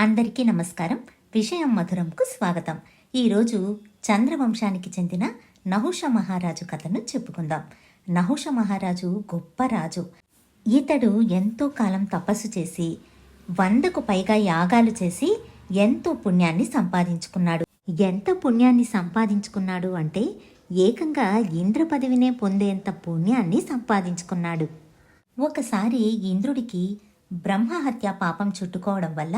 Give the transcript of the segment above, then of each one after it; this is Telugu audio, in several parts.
అందరికీ నమస్కారం. విషయం మధురంకు స్వాగతం. ఈరోజు చంద్రవంశానికి చెందిన నహుష మహారాజు కథను చెప్పుకుందాం. నహుష మహారాజు గొప్ప రాజు. ఇతడు ఎంతో కాలం తపస్సు చేసి 100కు పైగా యాగాలు చేసి ఎంతో పుణ్యాన్ని సంపాదించుకున్నాడు. ఎంత పుణ్యాన్ని సంపాదించుకున్నాడు అంటే ఏకంగా ఇంద్ర పదవినే పొందేంత పుణ్యాన్ని సంపాదించుకున్నాడు. ఒకసారి ఇంద్రుడికి బ్రహ్మహత్య పాపం చుట్టుకోవడం వల్ల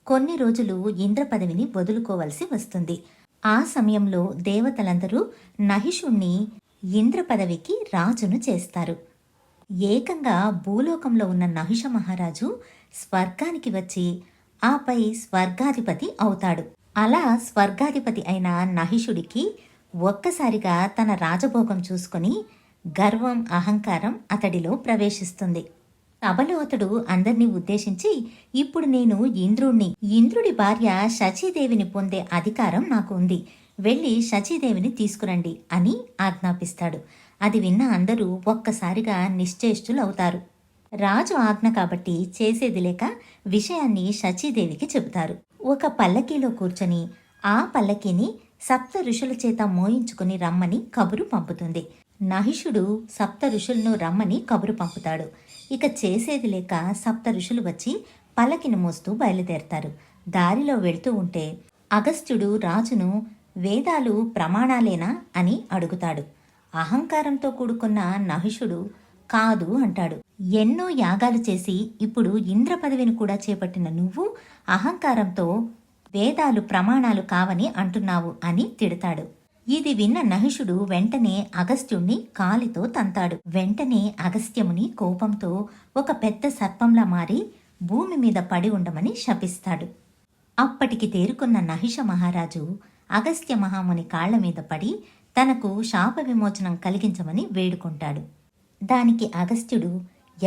కొన్ని రోజులు ఇంద్ర పదవిని వదులుకోవలసి వస్తుంది. ఆ సమయంలో దేవతలందరూ నహిషుణ్ణి ఇంద్ర పదవికి రాజును చేస్తారు. ఏకంగా భూలోకంలో ఉన్న నహుష మహారాజు స్వర్గానికి వచ్చి ఆపై స్వర్గాధిపతి అవుతాడు. అలా స్వర్గాధిపతి అయిన నహిషుడికి ఒక్కసారిగా తన రాజభోగం చూసుకొని గర్వం, అహంకారం అతడిలో ప్రవేశిస్తుంది. సభలో అతడు అందర్నీ ఉద్దేశించి, ఇప్పుడు నేను ఇంద్రుణ్ణి, ఇంద్రుడి భార్య శచీదేవిని పొందే అధికారం నాకు ఉంది, వెళ్ళి శచీదేవిని తీసుకురండి అని ఆజ్ఞాపిస్తాడు. అది విన్న అందరూ ఒక్కసారిగా నిశ్చేష్టులవుతారు. రాజు ఆజ్ఞ కాబట్టి చేసేది లేక విషయాన్ని శచీదేవికి చెబుతారు. ఒక పల్లకీలో కూర్చొని ఆ పల్లకీని సప్త ఋషుల చేత మోయించుకుని రమ్మని కబురు పంపుతుంది. నహిషుడు సప్త ఋషులను రమ్మని కబురు పంపుతాడు. ఇక చేసేది లేక సప్త ఋషులు వచ్చి పల్లకిని మోస్తూ బయలుదేరతారు. దారిలో వెళుతూ ఉంటే అగస్త్యుడు రాజును వేదాలు ప్రమాణాలేనా అని అడుగుతాడు. అహంకారంతో కూడుకున్న నహిషుడు కాదు అంటాడు. ఎన్నో యాగాలు చేసి ఇప్పుడు ఇంద్ర పదవిని కూడా చేపట్టిన నువ్వు అహంకారంతో వేదాలు ప్రమాణాలు కావని అంటున్నావు అని తిడతాడు. ఇది విన్న నహిషుడు వెంటనే అగస్త్యుణ్ణి కాలితో తంతాడు. వెంటనే అగస్త్యముని కోపంతో ఒక పెద్ద సర్పంలా మారి భూమి మీద పడి ఉండమని శపిస్తాడు. అప్పటికి తేరుకున్న నహిష మహారాజు అగస్త్య మహాముని కాళ్ల మీద పడి తనకు శాప విమోచనం కలిగించమని వేడుకుంటాడు. దానికి అగస్త్యుడు,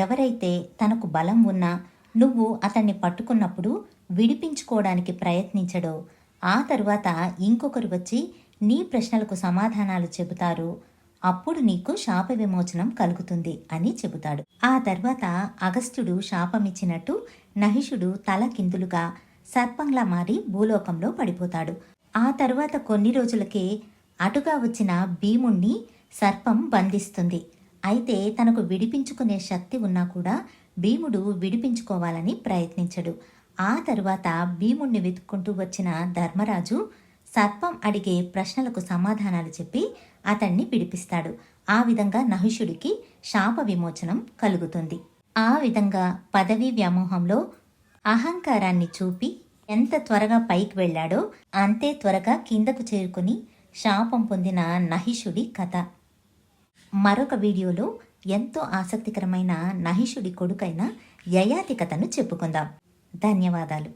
ఎవరైతే తనకు బలం ఉన్నా నువ్వు అతన్ని పట్టుకున్నప్పుడు విడిపించుకోవడానికి ప్రయత్నించడో, ఆ తరువాత ఇంకొకరు వచ్చి నీ ప్రశ్నలకు సమాధానాలు చెబుతారు, అప్పుడు నీకు శాప విమోచనం కలుగుతుంది అని చెబుతాడు. ఆ తర్వాత అగస్త్యుడు శాపమిచ్చినట్టు నహిషుడు తల కిందులుగా సర్పంలా మారి భూలోకంలో పడిపోతాడు. ఆ తర్వాత కొన్ని రోజులకే అటుగా వచ్చిన భీముణ్ణి సర్పం బంధిస్తుంది. అయితే తనకు విడిపించుకునే శక్తి ఉన్నా కూడా భీముడు విడిపించుకోవాలని ప్రయత్నించడు. ఆ తరువాత భీముణ్ణి వెతుక్కుంటూ వచ్చిన ధర్మరాజు సర్పం అడిగే ప్రశ్నలకు సమాధానాలు చెప్పి అతన్ని విడిపిస్తాడు. ఆ విధంగా నహుషుడికి శాప విమోచనం కలుగుతుంది. ఆ విధంగా పదవీ వ్యామోహంలో అహంకారాన్ని చూపి ఎంత త్వరగా పైకి వెళ్ళాడో అంతే త్వరగా కిందకు చేరుకుని శాపం పొందిన నహిషుడి కథ. మరొక వీడియోలో ఎంతో ఆసక్తికరమైన నహిషుడి కొడుకైన యయాతి కథను చెప్పుకుందాం. ధన్యవాదాలు.